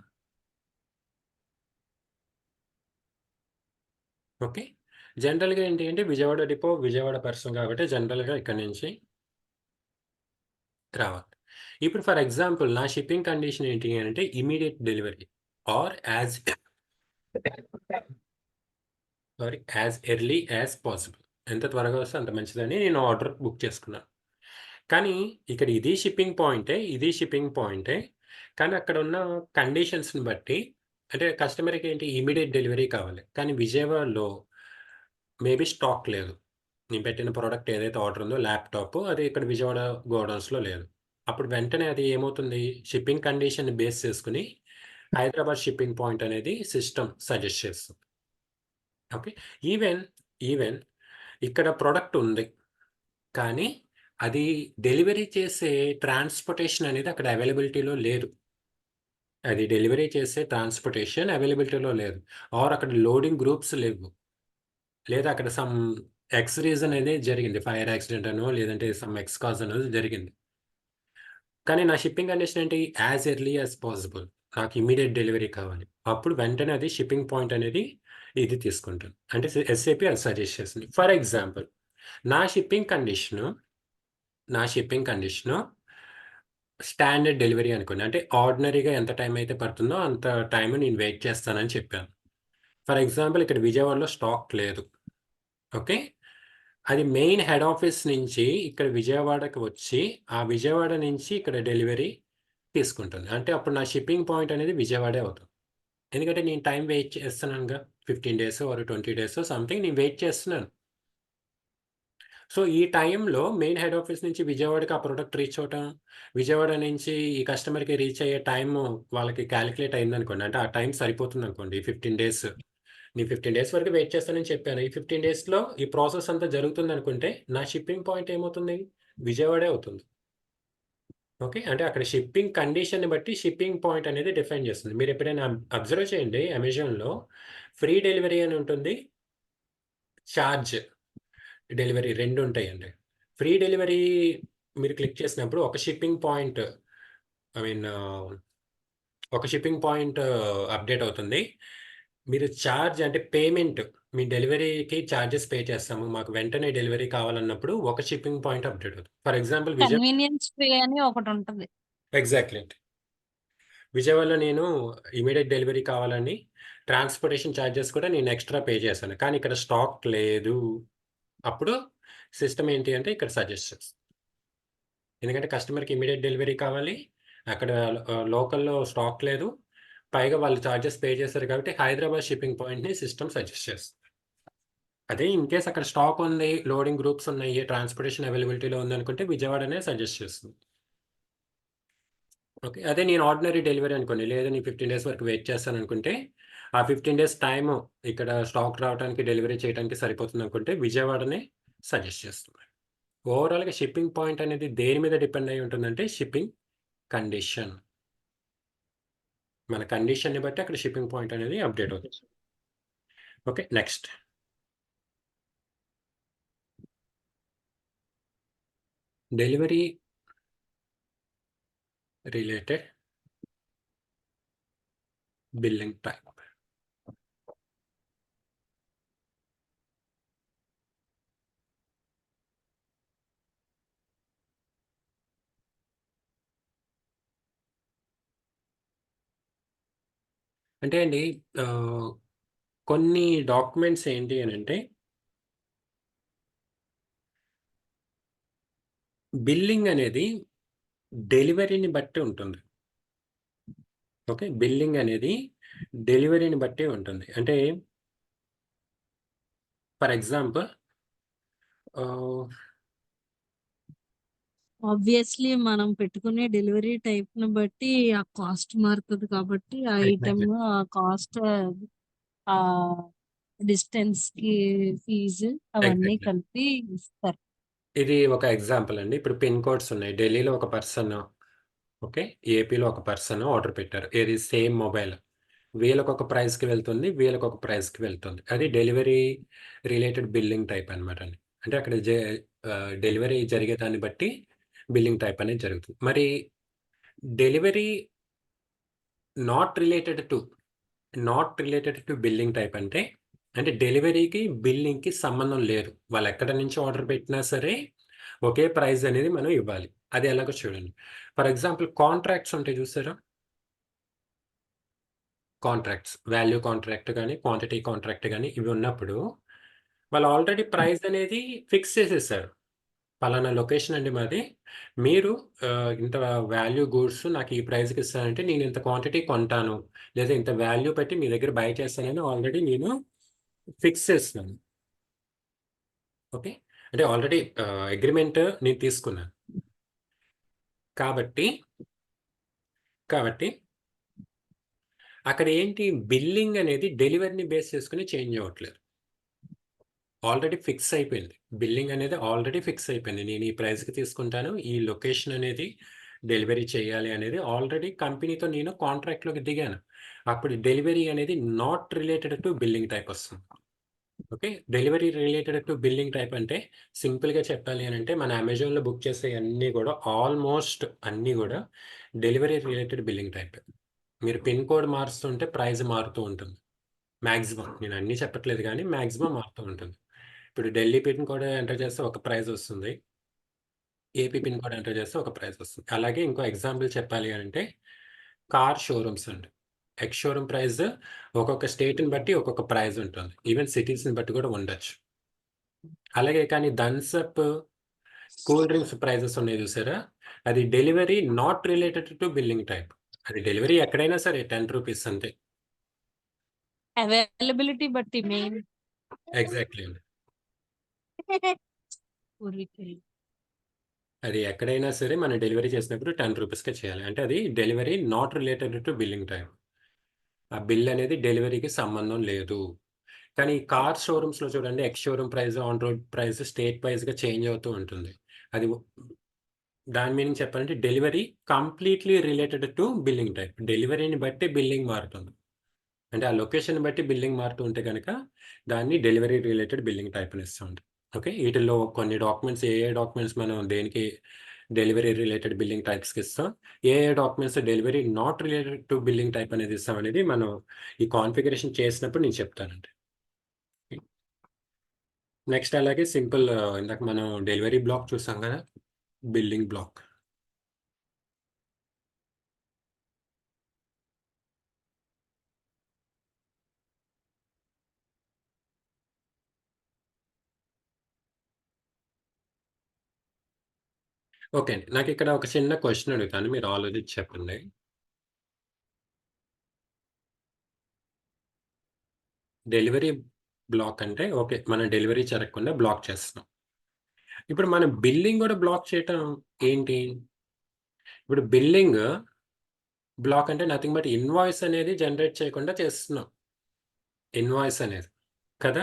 ఓకే. జనరల్‌గా ఏంటి అంటే విజయవాడ డిపో విజయవాడ పర్సన్ కాబట్టి జనరల్‌గా ఇక్కడి నుంచి రావాలి. ఇప్పుడు ఫర్ ఎగ్జాంపుల్ నా షిప్పింగ్ కండిషన్ ఏంటి అనంటే immediate delivery or as early as possible. ఎంత త్వరగా వస్తే అంత మంచిదని నేను ఆర్డర్ బుక్ చేసుకున్నాను. కానీ ఇక్కడ ఇది షిప్పింగ్ పాయింటే, ఇది షిప్పింగ్ పాయింటే. కానీ అక్కడున్న కండిషన్స్‌ని బట్టి అంటే కస్టమర్‌కి ఏంటి ఇమ్మీడియేట్ డెలివరీ కావాలి. కానీ విజయవాడలో మేబీ స్టాక్ లేదు. నేను పెట్టిన ప్రొడక్ట్ ఏదైతే ఆర్డర్ ఉందో ల్యాప్‌టాప్ అది ఇక్కడ విజయవాడ గోడౌన్స్‌లో లేదు. అప్పుడు వెంటనే అది ఏమవుతుంది షిప్పింగ్ కండిషన్‌ని బేస్ చేసుకొని హైదరాబాద్ షిప్పింగ్ పాయింట్ అనేది సిస్టమ్ సజెస్ట్ చేస్తుంది. ఓకే. ఈవెన్, ఈవెన్ ఇక్కడ ప్రొడక్ట్ ఉంది. కానీ అది డెలివరీ చేసే ట్రాన్స్‌పోర్టేషన్ అనేది అక్కడ అవైలబిలిటీలో లేదు. అది డెలివరీ చేసే ట్రాన్స్‌పోర్టేషన్ అవైలబిలిటీలో లేదు. ఆర్ అక్కడ లోడింగ్ గ్రూప్స్ లేవు. లేదా అక్కడ సమ్ ఎక్స్ రీజన్ అనేది జరిగింది. ఫైర్ యాక్సిడెంట్ అనో, లేదంటే సమ్ ఎక్స్ కాజ్ అనేది జరిగింది. కానీ నా షిప్పింగ్ కండిషన్ ఏంటి? As early as possible. నాకు ఇమ్మీడియేట్ డెలివరీ కావాలి. అప్పుడు వెంటనే అది షిప్పింగ్ పాయింట్ అనేది ఇది తీసుకుంటుంది. అంటే ఎస్ఏపీ అది సజెస్ట్ చేస్తుంది. ఫర్ ఎగ్జాంపుల్ నా షిప్పింగ్ కండిషను నా షిప్పింగ్ కండిషను స్టాండర్డ్ డెలివరీ అనుకోండి. అంటే ఆర్డినరీగా ఎంత టైం అయితే పడుతుందో అంత టైమ్ నేను వెయిట్ చేస్తానని చెప్పాను. ఫర్ ఎగ్జాంపుల్ ఇక్కడ విజయవాడలో స్టాక్ లేదు. ఓకే. అది మెయిన్ హెడ్ ఆఫీస్ నుంచి ఇక్కడ విజయవాడకి వచ్చి, ఆ విజయవాడ నుంచి ఇక్కడ డెలివరీ తీసుకుంటుంది. అంటే అప్పుడు నా షిప్పింగ్ పాయింట్ అనేది విజయవాడే అవుతుంది. ఎందుకంటే నేను టైం వెయిట్ చేస్తున్నానుగా. 15 డేసో ఆర్ 20 డేసో సంథింగ్ నేను వెయిట్ చేస్తున్నాను. సో, ఈ టైంలో మెయిన్ హెడ్ ఆఫీస్ నుంచి విజయవాడకి ఆ ప్రొడక్ట్ రీచ్ అవ్వటం, విజయవాడ నుంచి ఈ కస్టమర్‌కి రీచ్ అయ్యే టైము వాళ్ళకి కాలిక్యులేట్ అయిందనుకోండి. అంటే ఆ టైం సరిపోతుందనుకోండి. ఈ 15 డేస్. నేను 15 డేస్ వరకు వెయిట్ చేస్తానని చెప్పాను. ఈ 15 డేస్‌లో ఈ ప్రాసెస్ అంతా జరుగుతుందనుకుంటే, నా షిప్పింగ్ పాయింట్ ఏమవుతుంది? విజయవాడే అవుతుంది. ఓకే. అంటే అక్కడ షిప్పింగ్ కండిషన్‌ని బట్టి షిప్పింగ్ పాయింట్ అనేది డిఫైన్ చేస్తుంది. మీరెప్పుడైనా అబ్జర్వ్ చేయండి అమెజాన్‌లో ఫ్రీ డెలివరీ అని ఉంటుంది. చార్జ్, డెలివరీ 2 ఉంటాయండి. ఫ్రీ డెలివరీ మీరు క్లిక్ చేసినప్పుడు ఒక షిప్పింగ్ పాయింట్ ఐ మీన్ ఒక షిప్పింగ్ పాయింట్ అప్డేట్ అవుతుంది. మీరు చార్జ్ అంటే పేమెంట్ మీ డెలివరీకి చార్జెస్ పే చేస్తాము. మాకు వెంటనే డెలివరీ కావాలన్నప్పుడు ఒక షిప్పింగ్ పాయింట్ అప్డేట్ అవుతుంది. ఫర్ ఎగ్జాంపుల్ కన్వీనియన్స్ ఫీ అని ఒకటుంటది. ఎగ్జాక్ట్‌లీ అండి. విజయవాడలో నేను ఇమ్మీడియేట్ డెలివరీ కావాలని ట్రాన్స్‌పోర్టేషన్ చార్జెస్ కూడా నేను ఎక్స్‌ట్రా పే చేశాను. కానీ ఇక్కడ స్టాక్ లేదు. అప్పుడు సిస్టమ్ ఏంటి అంటే ఇక్కడ సజెస్ట్ చేస్తుంది. ఎందుకంటే కస్టమర్‌కి ఇమ్మీడియేట్ డెలివరీ కావాలి. అక్కడ లోకల్‌లో స్టాక్ లేదు. పైగా వాళ్ళు చార్జెస్ పే చేశారు కాబట్టి హైదరాబాద్ షిప్పింగ్ పాయింట్‌ని సిస్టమ్ సజెస్ట్ చేస్తుంది. అదే ఇన్ కేస్ అక్కడ స్టాక్ ఉంది, లోడింగ్ గ్రూప్స్ ఉన్నాయి, ట్రాన్స్‌పోర్టేషన్ అవైలబిలిటీలో ఉందనుకుంటే విజయవాడనే సజెస్ట్ చేస్తుంది. ఓకే. అదే నేను ఆర్డినరీ డెలివరీ అనుకోండి. లేదు నేను 15 డేస్ వరకు వెయిట్ చేస్తాననుకుంటే, ఆ 15 డేస్ టైము ఇక్కడ స్టాక్ రావటానికి, డెలివరీ చేయడానికి సరిపోతుందనుకుంటే విజయవాడనే సజెస్ట్ చేస్తుంది. ఓవరాల్‌గా షిప్పింగ్ పాయింట్ అనేది దేని మీద డిపెండ్ అయ్యి ఉంటుందంటే షిప్పింగ్ కండిషన్. మన కండిషన్‌ని బట్టి అక్కడ షిప్పింగ్ పాయింట్ అనేది అప్డేట్ అవుతుంది. Yes, sir. Okay. Next. Delivery related billing type. అంటే అండి కొన్ని డాక్యుమెంట్స్ ఏంటి అనంటే బిల్లింగ్ అనేది డెలివరీని బట్టి ఉంటుంది. ఓకే. బిల్లింగ్ అనేది డెలివరీని బట్టి ఉంటుంది. అంటే ఫర్ ఎగ్జాంపుల్ ఆహ్, ఆబ్వియస్లీ మనం పెట్టుకునే డెలివరీ టైప్‌ని బట్టి ఆ కాస్ట్ మారుతది కాబట్టి, ఆ ఎగ్జాక్ట్‌లీ. ఐటెమ్, ఆ కాస్ట్, ఆహ్, డిస్టెన్స్‌కి ఫీజు అవన్నీ ఎగ్జాక్ట్‌లీ. కలిపి ఇస్తారు. ఇది ఒక ఎగ్జాంపుల్ అండి. ఇప్పుడు పిన్ కోడ్స్ ఉన్నాయి. ఢిల్లీలో ఒక పర్సన్, ఓకే. ఏపీలో ఒక పర్సన్ ఆర్డర్ పెట్టారు. ఏది సేమ్ మొబైల్. వీళ్ళకొక ప్రైస్‌కి వెళ్తుంది. వీళ్ళకొక ప్రైస్‌కి వెళ్తుంది. అది డెలివరీ రిలేటెడ్ బిల్లింగ్ టైప్ అనమాట అండి. అంటే అక్కడ డెలివరీ జరిగే దాన్ని బట్టి బిల్లింగ్ టైప్ అనేది జరుగుతుంది. మరి delivery not related to billing type అంటే డెలివరీకి, బిల్లింగ్‌కి సంబంధం లేదు. వాళ్ళెక్కడి నుంచి ఆర్డర్ పెట్టినా సరే, ఒకే ప్రైస్ అనేది మనం ఇవ్వాలి. అది ఎలాగో చూడండి. ఫర్ ఎగ్జాంపుల్ కాంట్రాక్ట్స్ ఉంటాయి చూసారా? కాంట్రాక్ట్స్. వాల్యూ కాంట్రాక్ట్ గాని, క్వాంటిటీ కాంట్రాక్ట్ గాని ఇవి ఉన్నప్పుడు, వాళ్ళు ఆల్రెడీ ప్రైస్ అనేది ఫిక్స్ చేసేసారు. పలానా లొకేషన్ అండి మాది. మీరు ఇంత వాల్యూ గూడ్స్ నాకు ఈ ప్రైస్‌కి ఇస్తానంటే, నేను ఇంత క్వాంటిటీ కొంటాను. లేదా ఇంత వాల్యూ పెట్టి మీ దగ్గర బై చేస్తానని ఆల్రెడీ నేను ఫిక్స్ చేస్తున్నాను. ఓకే. అంటే ఆల్రెడీ అగ్రీమెంట్ నేను తీసుకున్నాను. కాబట్టి, కాబట్టి అక్కడ ఏంటి బిల్లింగ్ అనేది డెలివరీని బేస్ చేసుకొని చేంజ్ అవ్వట్లేదు. ఆల్రెడీ ఫిక్స్ అయిపోయింది. బిల్లింగ్ అనేది ఆల్రెడీ ఫిక్స్ అయిపోయింది. నేను ఈ ప్రైస్‌కి తీసుకుంటాను. ఈ లొకేషన్ అనేది డెలివరీ చేయాలి అనేది ఆల్రెడీ కంపెనీతో నేను కాంట్రాక్ట్‌లోకి దిగాను. అప్పుడు డెలివరీ అనేది not related to billing type వస్తుంది. Okay. Delivery related to billing type అంటే సింపుల్‌గా చెప్పాలి అనంటే మన అమెజాన్‌లో బుక్ చేసేయన్నీ గూడా ఆల్‌మోస్ట్ అన్నీ గూడా డెలివరీ రిలేటెడ్ బిల్లింగ్ టైపే. మీరు పిన్ కోడ్ మారుస్తుంటే ప్రైస్ మారుతూ ఉంటుంది. మాక్సిమం. నేను అన్నీ చెప్పట్లేదు గానీ మాక్సిమం మారుతూ ఉంటుంది. ఇప్పుడు ఢిల్లీ పిన్ కోడ్ ఎంటర్ చేస్తే ఒక ప్రైస్ వస్తుంది. ఏపీ పిన్ కోడ్ ఎంటర్ చేస్తే ఒక ప్రైస్ వస్తుంది. అలాగే ఇంకో ఎగ్జాంపుల్ చెప్పాలి అనంటే కార్ షోరూమ్స్ అండి. ఎక్స్ షోరూమ్ ప్రైస్ ఒక్కొక్క స్టేట్‌ని బట్టి ఒక్కొక్క ప్రైస్ ఉంటుంది. ఈవెన్ సిటీస్‌ని బట్టి కూడా ఉండొచ్చు. అలాగే కానీ Thums Up, cool drinks prices ఉన్నాయి చూసారా? అది delivery not related to billing type. అది డెలివరీ ఎక్కడైనా సరే రూ. 10 అంతే. అవైలబిలిటీ బట్టి మెయిన్. ఎగ్జాక్ట్‌లీ అండి. పూర్వీకులు. అది ఎక్కడైనా సరే మనం డెలివరీ చేసినప్పుడు రూ. 10కే చేయాలి. అంటే అది delivery not related to billing type. ఆ బిల్ అనేది డెలివరీకి సంబంధం లేదు. కానీ ఈ కార్ షోరూమ్స్‌లో చూడండి ex showroom price, on road price state వైస్‌గా చేంజ్ అవుతూ ఉంటుంది. అది దాని మీనింగ్ చెప్పాలంటే delivery completely related to billing type. డెలివరీని బట్టి బిల్లింగ్ మారుతుంది. అంటే ఆ లొకేషన్ బట్టి బిల్లింగ్ మారుతూ ఉంటే గనక దాన్ని డెలివరీ రిలేటెడ్ బిల్లింగ్ టైప్ అని ఇస్తామండి. ఓకే. వీటిల్లో కొన్ని డాక్యుమెంట్స్ ఏ డాక్యుమెంట్స్ మనం దేనికి డెలివరీ రిలేటెడ్ బిల్లింగ్ టైప్స్‌కి ఇస్తాం. ఏ documents delivery not related to billing type అనేది ఇస్తాం అనేది మనం ఈ కాన్ఫిగరేషన్ చేసినప్పుడు నేను చెప్తానండి. నెక్స్ట్ అలాగే సింపుల్ ఇందాక మనం డెలివరీ బ్లాక్ చూసాం కదా! Billing black. ఓకే అండి. నాకిక్కడ ఒక చిన్న క్వెషన్ అడుగుతాను. మీరు ఆలోచించి చెప్పండి. డెలివరీ బ్లాక్ అంటే ఓకే. మనం డెలివరీ జరగకుండా బ్లాక్ చేస్తున్నాం. ఇప్పుడు మనం బిల్లింగ్ గూడా బ్లాక్ చేయటం ఏంటి? ఇప్పుడు బిల్లింగ్ బ్లాక్ అంటే నథింగ్ బట్ ఇన్వాయిస్ అనేది జనరేట్ చేయకుండా చేస్తున్నాం. ఇన్వాయిస్ అనేది. కదా!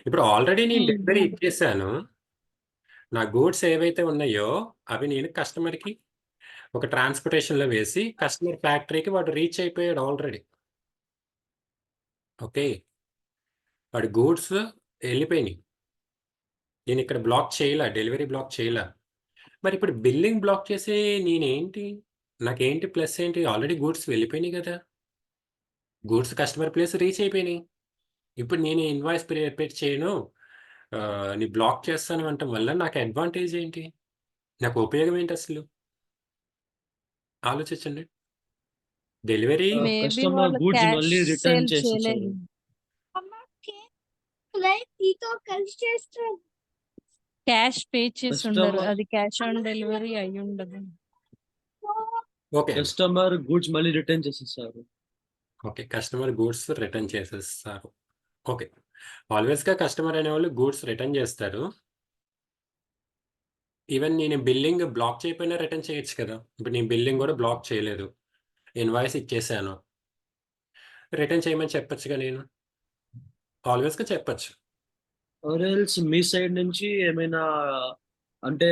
ఇప్పుడు ఆల్రెడీ నేను డెలివరీ ఇచ్చేసాను. నా గూడ్స్ ఏవైతే ఉన్నాయో అవి నేను కస్టమర్‌కి ఒక ట్రాన్స్‌పోర్టేషన్‌లో వేసి కస్టమర్ ఫ్యాక్టరీకి వాడు రీచ్ అయిపోయాడు ఆల్రెడీ. ఓకే. వాడి గూడ్స్ ఎళ్ళిపోయినియి. నేనిక్కడ బ్లాక్ చేయలా. డెలివరీ బ్లాక్ చేయలా. మరిప్పుడు బిల్లింగ్ బ్లాక్ చేసి నేనేంటి? నాకేంటి ప్లస్ ఏంటి? ఆల్రెడీ గూడ్స్ వెళ్ళిపోయినియి గదా! గూడ్స్ కస్టమర్ ప్లేస్ రీచ్ అయిపోయినియి. ఇప్పుడు నేను ఇన్వాయిస్ ప్రిపేర్ చేయను. నీ బ్లాక్ చేస్తాను అనటం వల్ల నాకు అడ్వాంటేజ్ ఏంటి? నాకు ఉపయోగం ఏంటసలు? ఆలోచించండి. డెలివరీ మేబీ కస్టమర్ వాళ్ళు గూడ్స్ క్యాష్ మళ్ళీ రిటర్న్ సేల్ చేసేసారు. చేయలేదు. క్యాష్ పే చేసి ఉండరు. కస్టమర్ అది క్యాష్ ఆన్ డెలివరీ అయ్యుండదు. ఓకే అండి. కస్టమర్ గూడ్స్ మళ్ళీ రిటర్న్ చేసేసారు. ఓకే. కస్టమర్ గూడ్స్ రిటర్న్ చేసేస్తారు. ఓకే. ఆల్వేస్‌గా కస్టమర్ అనేవాళ్ళు గూడ్స్ రిటర్న్ జేస్తారు. ఈవెన్ నేను బిల్లింగ్ బ్లాక్ చేయకపోయినా రిటర్న్ చేయొచ్చు కదా! ఇప్పుడు నేను బిల్లింగ్ గూడా బ్లాక్ చేయలేదు. ఇన్వాయిస్ ఇచ్చేసాను. రిటర్న్ చేయమని చెప్పొచ్చుగా నేను. ఆల్వేస్‌గా చెప్పొచ్చు. ఆర్ ఎల్స్ మీ సైడ్ నుంచి ఏమైనా అంటే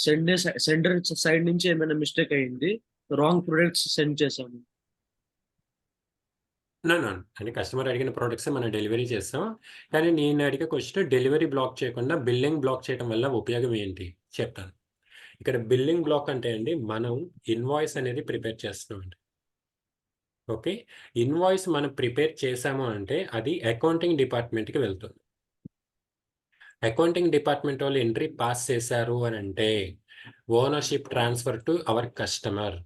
సెండర్ సైడ్ నుంచి ఏమైనా మిస్టేక్ అయింది. రాంగ్ ప్రొడక్ట్స్ సెండ్ చేశాము. నో. నో. అంటే కస్టమర్ అడిగిన ప్రొడక్ట్సే మనం డెలివరీ చేస్తాం. కానీ నేను అడిగే క్వెషన్ డెలివరీ బ్లాక్ చేయకుండా బిల్లింగ్ బ్లాక్ చేయడం వల్ల ఉపయోగం ఏంటి? చెప్తాను. ఇక్కడ బిల్లింగ్ బ్లాక్ అంటే అండి మనం ఇన్వాయిస్ అనేది ప్రిపేర్ చేస్తున్నామండి. ఓకే. ఇన్వాయిస్ మనం ప్రిపేర్ చేశాము అంటే అది అకౌంటింగ్ డిపార్ట్‌మెంట్‌కి వెళ్తుంది. అకౌంటింగ్ డిపార్ట్‌మెంట్ వాళ్ళు ఎంట్రీ పాస్ చేశారు అనంటే ownership transfer to our customer.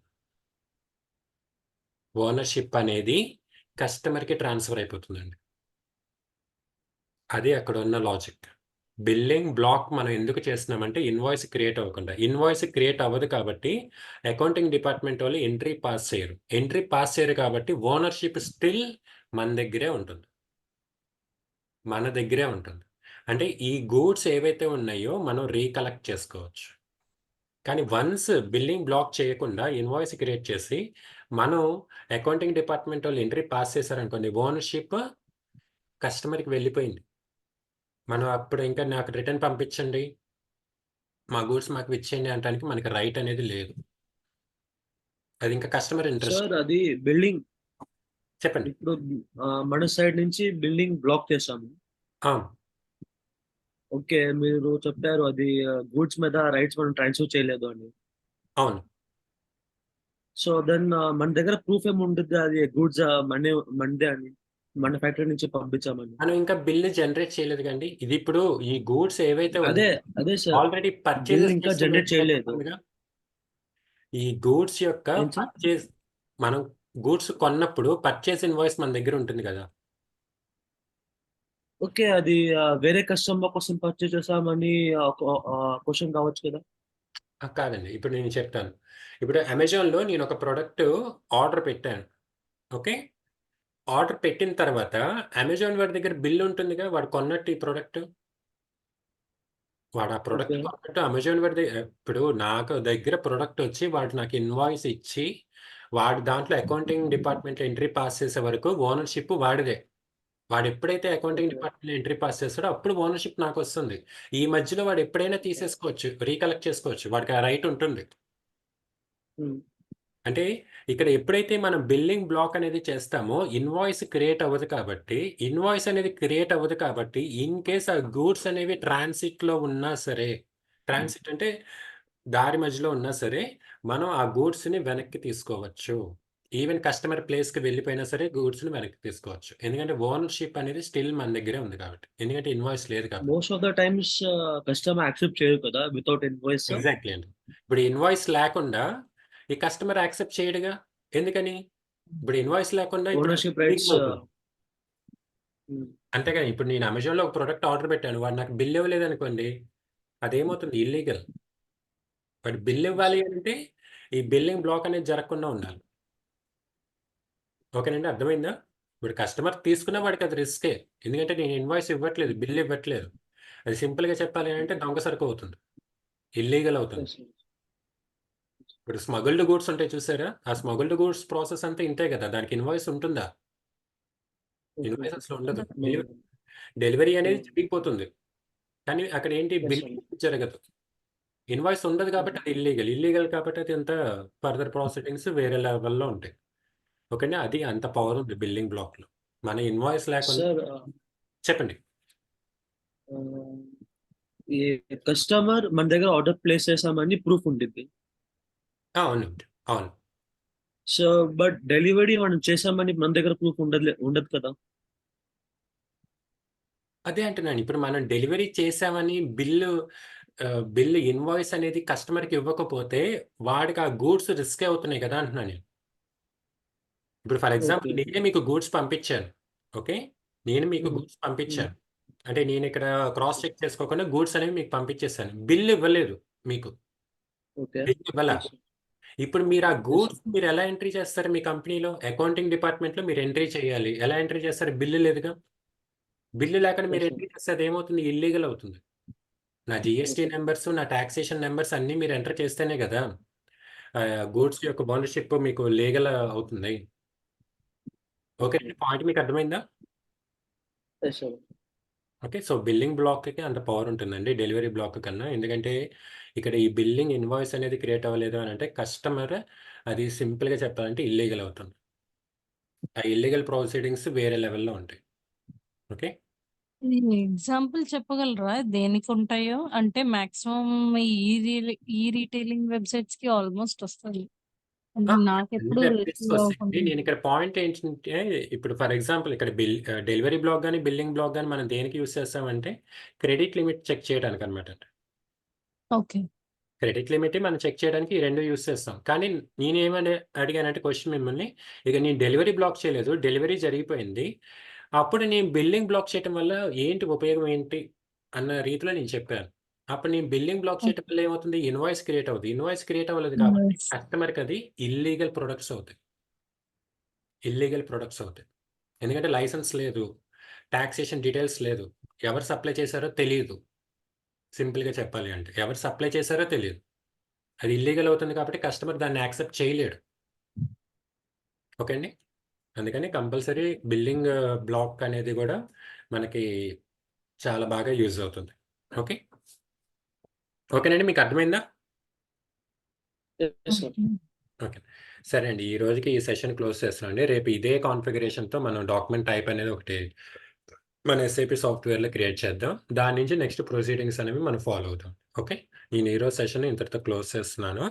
Ownership అనేది కస్టమర్‌కి ట్రాన్స్‌ఫర్ అయిపోతుందండి. అది అక్కడున్న లాజిక్. బిల్లింగ్ బ్లాక్ మనం ఎందుకు చేస్తున్నామంటే ఇన్వాయిస్ క్రియేట్ అవ్వకుండా. ఇన్వాయిస్ క్రియేట్ అవ్వదు కాబట్టి అకౌంటింగ్ డిపార్ట్‌మెంట్ వాళ్ళు ఎంట్రీ పాస్ చేయరు. ఎంట్రీ పాస్ చేయరు కాబట్టి ఓనర్‌షిప్ స్టిల్ మన దగ్గరే ఉంటుంది. మన దగ్గరే ఉంటుంది. అంటే ఈ గూడ్స్ ఏవైతే ఉన్నాయో మనం రీకలెక్ట్ చేసుకోవచ్చు. కానీ వన్స్ బిల్లింగ్ బ్లాక్ చేయకుండా ఇన్వాయిస్ క్రియేట్ చేసి మనం అకౌంటింగ్ డిపార్ట్‌మెంట్ వాళ్ళు ఎంట్రీ పాస్ చేశారనుకోండి ఓనర్‌షిప్ కస్టమర్‌కి వెళ్ళిపోయింది. మనం అప్పుడు ఇంకా నాకు రిటర్న్ పంపించండి. మా గూడ్స్ మాకు ఇచ్చేయండి అనటానికి మనకి రైట్ అనేది లేదు. అది ఇంకా కస్టమర్ ఇంట్రెస్ట్. సార్ అది బిల్డింగ్ చెప్పండి. ఇప్పుడు మన సైడ్ నుంచి బిల్డింగ్ బ్లాక్ చేశాము. అవును. ఓకే. మీరు చెప్పారు అది గూడ్స్ మీద రైట్స్ మనం ట్రాన్స్‌ఫర్ చేయలేదు అని. అవును. సో దెన్ మన దగ్గర ప్రూఫ్ ఏముంటది అది గూడ్స్ మనదే అని. మన ఫ్యాక్టరీ నుంచి పంపించామని. మనం ఇంకా బిల్ జనరేట్ చేయలేదు కదండీ. ఇది ఇప్పుడు ఈ గూడ్స్ ఏవైతే అదే, ఉన్నాయో అదే సార్. ఆల్రెడీ బిల్ పర్చేజెస్ ఇంకా చేసిన జనరేట్ చేయలేదు. ఉందిగా. ఈ గూడ్స్ యొక్క ఏం సార్? పర్చేజ్ మనం గూడ్స్ కొన్నప్పుడు పర్చేజ్ ఇన్వాయిస్ మన దగ్గర ఉంటుంది గదా! ఓకే. అది వేరే కస్టమర్ కోసం పర్చేజ్ చేసామని క్వెషన్ కావచ్చు కదా! కాదండి. ఇప్పుడు నేను చెప్తాను. ఇప్పుడు అమెజాన్‌లో నేనొక ప్రొడక్ట్ ఆర్డర్ పెట్టాను. ఓకే. ఆర్డర్ పెట్టిన తర్వాత అమెజాన్ వాడి దగ్గర బిల్ ఉంటుందిగా వాడు కొన్నట్టు ఈ ప్రొడక్ట్. వాడు ఆ ప్రొడక్ట్ ఓకే. కొన్నట్టు అమెజాన్ వాడి ఇప్పుడు నాకు దగ్గర ప్రొడక్ట్ వచ్చి వాడు నాకు ఇన్వాయిస్ ఇచ్చి, వాడు దాంట్లో అకౌంటింగ్ డిపార్ట్‌మెంట్‌లో ఎంట్రీ పాస్ చేసే వరకు ఓనర్‌షిప్ వాడిదే. వాడెప్పుడైతే అకౌంటింగ్ ఓకే. డిపార్ట్‌మెంట్‌లో ఎంట్రీ పాస్ చేస్తాడో అప్పుడు ఓనర్‌షిప్ నాకొస్తుంది. ఈ మధ్యలో వాడు ఎప్పుడైనా ఓకే. తీసేసుకోవచ్చు. రీకలెక్ట్ చేసుకోవచ్చు. వాడికి ఆ రైట్ ఉంటుంది. హ్మ్. అంటే ఇక్కడ ఎప్పుడైతే మనం బిల్లింగ్ బ్లాక్ అనేది చేస్తామో ఇన్వాయిస్ క్రియేట్ అవ్వదు కాబట్టి, ఇన్ కేస్ ఆ గూడ్స్ అనేవి ట్రాన్సిట్‌లో ఉన్నా సరే, ట్రాన్సిట్ అంటే దారి మధ్యలో ఉన్నా సరే, మనం ఆ గూడ్స్‌ని వెనక్కి తీసుకోవచ్చు. ఈవెన్ కస్టమర్ ప్లేస్‌కి వెళ్ళిపోయినా సరే గూడ్స్‌ని వెనక్కి తీసుకోవచ్చు. ఎందుకంటే ఓనర్‌షిప్ అనేది స్టిల్ మన దగ్గరే ఉంది కాబట్టి. ఎందుకంటే ఇన్వాయిస్ లేదు కాబట్టి. Most of the times customer accept చేయరు కదా వితౌట్ ఇన్వాయిస్. ఎగ్జాక్ట్‌లీ అండి. ఇప్పుడు ఇన్వాయిస్ లేకుండా ఈ కస్టమర్ యాక్సెప్ట్ చేయడుగా. ఎందుకని? ఇప్పుడు ఇన్వాయిస్ లేకుండా ఇప్పుడు అది ఓనర్షిప్ రైట్స్. ఇల్లీగల్ అవుతుంది. అంతేగాని ఇప్పుడు నేను అమెజాన్‌లో ఒక ప్రొడక్ట్ ఆర్డర్ పెట్టాను. వాడు నాకు బిల్ ఇవ్వలేదనుకోండి, అదేమవుతుంది ఇల్లీగల్. వాడు బిల్ ఇవ్వాలి అంటే ఈ బిల్లింగ్ బ్లాక్ అనేది జరగకుండా ఉండాలి. ఓకేనండి. అర్థమైందా? ఇప్పుడు కస్టమర్ తీసుకున్న వాడికి అది రిస్కే. ఎందుకంటే నేను ఇన్వాయిస్ ఇవ్వట్లేదు, బిల్ ఇవ్వట్లేదు. అది సింపుల్‌గా చెప్పాలి అంటే దొంగ సరుకు అవుతుంది. ఇల్లీగల్ అవుతుంది. ఇప్పుడు స్మగుల్డ్ గూడ్స్ ఉంటాయి చూసారా? ఆ స్మగుల్డ్ గూడ్స్ ప్రాసెస్ అంతా ఇంతే కదా! దానికి ఇన్వాయిస్ ఉంటుందా? ఇన్వాయిస్ అసలు ఉండదు. డెలివరీ అనేది జరిగిపోతుంది. కానీ అక్కడ ఏంటి బిల్లింగ్ జరగదు. ఇన్వాయిస్ ఉండదు కాబట్టి అది ఇల్లీగల్. ఇల్లీగల్ కాబట్టి అది అంతా ఫర్దర్ ప్రాసెసింగ్స్ వేరే లెవెల్‌లో ఉంటాయి. ఓకేనా? అది అంత పవర్ ఉంది బిల్లింగ్ బ్లాక్‌లో. మన ఇన్వాయిస్ లేకుండా సార్, చెప్పండి. ఈ కస్టమర్ మన దగ్గర ఆర్డర్ ప్లేస్ చేసామని ప్రూఫ్ ఉంటుంది. అవునండి. అవును. సో బట్ డెలివరీ మనం చేసామని మన దగ్గర ప్రూఫ్ ఉండదు కదా. అదే అంటున్నాను. ఇప్పుడు మనం డెలివరీ చేశామని బిల్లు ఇన్వాయిస్ అనేది కస్టమర్‌కి ఇవ్వకపోతే వాడికి ఆ గూడ్స్ రిస్కే అవుతున్నాయి కదా! అంటున్నాను నేను. ఇప్పుడు ఫర్ ఎగ్జాంపుల్ ఓకే. నేనే మీకు గూడ్స్ పంపించాను. ఓకే. నేను మీకు గూడ్స్ పంపించాను. అంటే నేనిక్కడ క్రాస్ చెక్ చేసుకోకుండా గూడ్స్ అనేవి మీకు పంపించేసాను. బిల్ ఇవ్వలేదు మీకు. ఓకే. బిల్ ఇవ్వలా. Yes, sir. ఇప్పుడు మీరు ఆ Yes, sir. గూడ్స్ మీరెలా ఎంట్రీ చేస్తారు మీ కంపెనీలో? అకౌంటింగ్ డిపార్ట్‌మెంట్‌లో మీరు ఎంట్రీ చేయాలి. ఎలా ఎంట్రీ చేస్తారు? బిల్లు లేదుగా. బిల్లు లేకుండా మీరు Yes, sir. ఎంట్రీ చేస్తే అదేమవుతుంది? ఇల్లీగల్ అవుతుంది. నా జీఎస్టీ Okay. నంబర్స్, నా టాక్సేషన్ నంబర్స్ అన్నీ మీరు ఎంటర్ చేస్తేనే గదా! గూడ్స్ యొక్క ఓనర్‌షిప్ మీకు లీగల్ అవుతుంది. Okay. ఓకేనండి. పాయింట్ మీకు అర్థమైందా? Yes, sir. Okay. So, billing బ్లాక్‌కి అంత పవర్ ఉంటుందండి డెలివరీ బ్లాక్ కన్నా. ఎందుకంటే ఇక్కడ ఈ బిల్లింగ్ ఇన్వాయిస్ అనేది క్రియేట్ అవ్వలేదు అనంటే కస్టమర్ అది సింపుల్‌గా చెప్పాలంటే ఇల్లీగల్ అవుతుంది. ఆ ఇల్లీగల్ ప్రొసీడింగ్స్ వేరే లెవెల్‌లో ఉంటాయి. ఓకే. ఎగ్జాంపుల్ చెప్పగలరా దేనికుంటాయో? అంటే మాక్సిమం ఈ రీటైలింగ్ వెబ్‌సైట్స్‌కి ఆల్‌మోస్ట్ వస్తది. ఆ! అంటే అన్ని నాకెప్పుడు వెబ్‌సైట్స్‌కి రిసీవ్ వస్తాయండి. అవ్వకుండా. నేనిక్కడ పాయింట్ ఏంటంటే ఇప్పుడు ఫర్ ఎగ్జాంపుల్ ఇక్కడ డెలివరీ బ్లాక్ గాని, బిల్లింగ్ బ్లాక్ గాని మనం దేనికి యూజ్ చేస్తామంటే క్రెడిట్ లిమిట్ చెక్ చేయడానికనమాట. ఓకే. క్రెడిట్ లిమిట్ మనం చెక్ చేయడానికి ఈ 2 యూజ్ చేస్తాం. కానీ నేనేమని అడిగానంటే క్వెషన్ మిమ్మల్ని, ఇక నేను డెలివరీ బ్లాక్ చేయలేదు. డెలివరీ జరిగిపోయింది. అప్పుడు నేను బిల్లింగ్ బ్లాక్ చేయటం వల్ల ఏంటి ఉపయోగం ఏంటి? అన్న రీతిలో నేను చెప్పాను. అప్పుడు నేను బిల్లింగ్ బ్లాక్ చేయటం వల్ల ఏమవుతుంది? ఇన్వాయిస్ క్రియేట్ అవుద్ది. ఇన్వాయిస్ క్రియేట్ అవ్వలేదు కాబట్టి యెస్. కస్టమర్‌కి అది ఇల్లీగల్ ప్రొడక్ట్స్ అవుతాయి. ఇల్లీగల్ ప్రొడక్ట్స్ అవుతాయి. ఎందుకంటే లైసెన్స్ లేదు. టాక్సేషన్ డీటెయిల్స్ లేదు. ఎవరు సప్లై చేశారో తెలీదు. సింపుల్‌గా చెప్పాలి అంటే. ఎవరు సప్లై చేశారో తెలీదు. అది ఇల్లీగల్ అవుతుంది కాబట్టి కస్టమర్ దాన్ని యాక్సెప్ట్ చేయలేడు. ఓకే అండి. అందుకని కంపల్సరీ బిల్లింగ్ బ్లాక్ అనేది గూడా మనకి చాలా బాగా యూజ్ అవుతుంది. ఓకే. ఓకేనండి. మీకు అర్థమైందా? Yes, sir. ఓకే. ఓకే. సరే అండి. ఈ రోజుకి ఈ సెషన్ క్లోజ్ చేస్తున్నానండి. రేపు ఇదే కాన్ఫిగరేషన్‌తో మనం డాక్యుమెంట్ టైప్ అనేది ఒకటి మన ఎస్ఏపీ సాఫ్ట్‌వేర్‌లో క్రియేట్ చేద్దాం. దాని నుంచి నెక్స్ట్ ప్రొసీడింగ్స్ అనేవి మనం ఫాలో అవుదాం. ఓకే. నేను ఈరోజు సెషన్ ఇంతటితో క్లోజ్ చేస్తున్నాను.